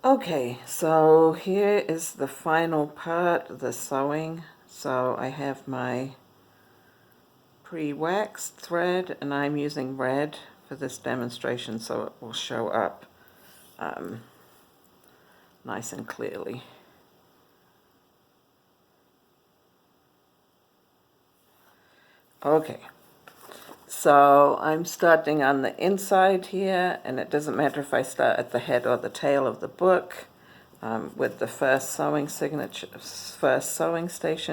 Okay, so here is the final part, the sewing. So I have my pre-waxed thread, and I'm using red for this demonstration so it will show up nice and clearly. Okay, so I'm starting on the inside here, and it doesn't matter if I start at the head or the tail of the book. With the first sewing station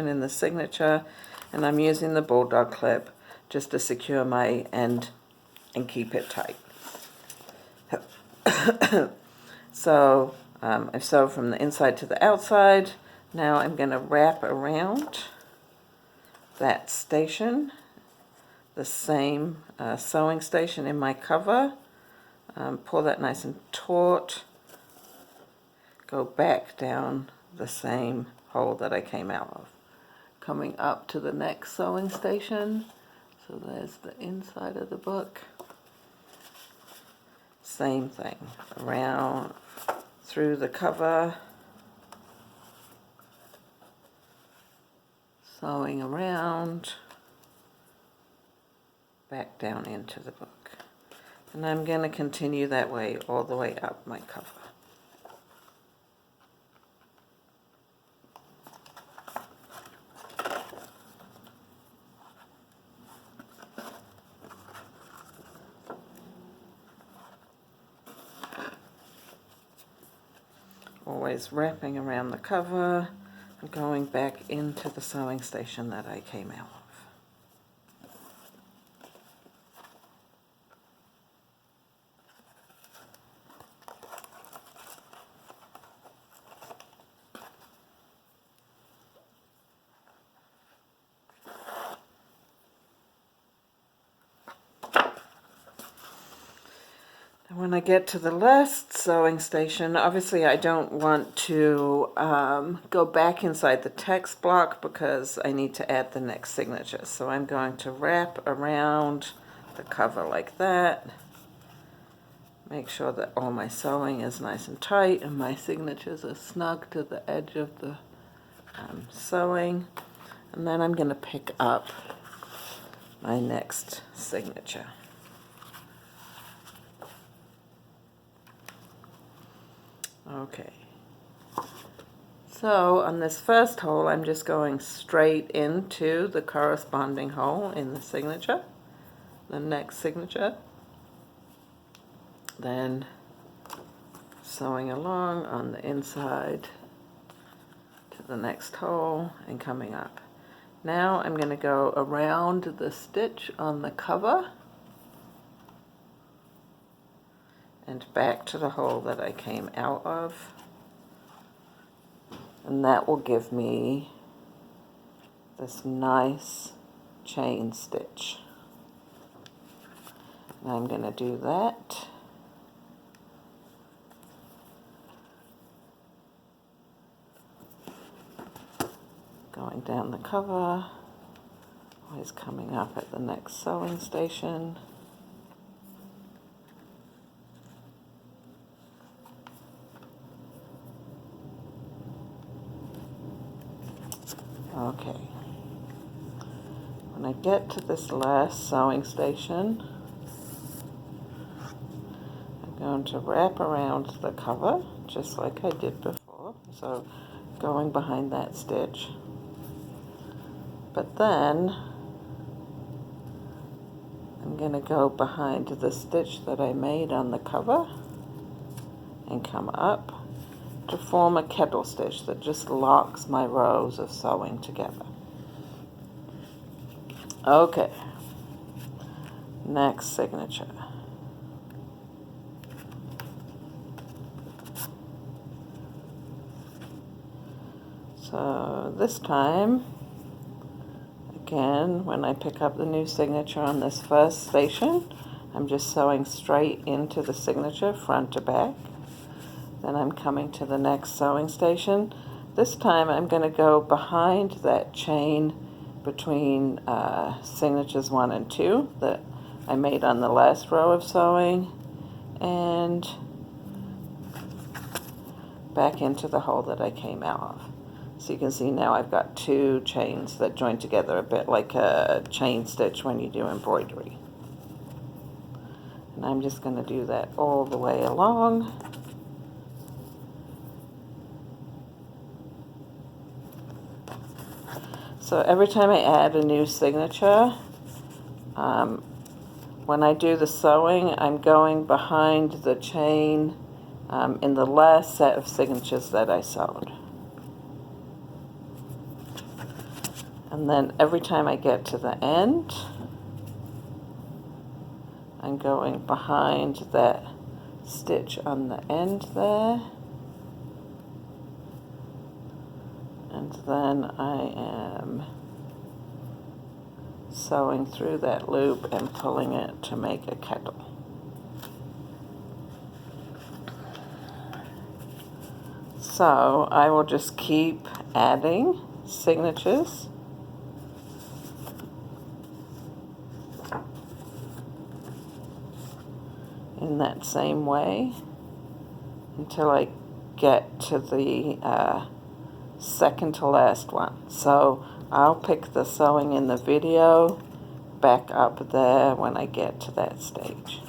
in the signature, and I'm using the bulldog clip just to secure my end and keep it tight. So I've sewed from the inside to the outside. Now I'm going to wrap around that station, the same sewing station in my cover, pull that nice and taut, go back down the same hole that I came out of. Coming up to the next sewing station, so there's the inside of the book. Same thing, around through the cover, sewing around, back down into the book. And I'm going to continue that way all the way up my cover. Always wrapping around the cover and going back into the sewing station that I came out of. When I get to the last sewing station, obviously I don't want to go back inside the text block because I need to add the next signature. So I'm going to wrap around the cover like that. Make sure that all my sewing is nice and tight and my signatures are snug to the edge of the sewing. And then I'm going to pick up my next signature. Okay, so on this first hole, I'm just going straight into the corresponding hole in the signature, the next signature, then sewing along on the inside to the next hole and coming up. Now I'm going to go around the stitch on the cover and back to the hole that I came out of, and that will give me this nice chain stitch. And I'm going to do that. Going down the cover, always coming up at the next sewing station. Okay, when I get to this last sewing station, I'm going to wrap around the cover just like I did before, so going behind that stitch. But then I'm going to go behind the stitch that I made on the cover and come up to form a kettle stitch that just locks my rows of sewing together. Okay, next signature. So this time, again, when I pick up the new signature on this first station, I'm just sewing straight into the signature front to back. Then I'm coming to the next sewing station. This time I'm going to go behind that chain between signatures 1 and 2 that I made on the last row of sewing, and back into the hole that I came out of. So you can see now I've got 2 chains that join together a bit like a chain stitch when you do embroidery. And I'm just going to do that all the way along. So every time I add a new signature, when I do the sewing, I'm going behind the chain in the last set of signatures that I sewed. And then every time I get to the end, I'm going behind that stitch on the end there. And then I am sewing through that loop and pulling it to make a kettle. So I will just keep adding signatures in that same way until I get to the second to last one. So I'll pick the sewing in the video back up there when I get to that stage.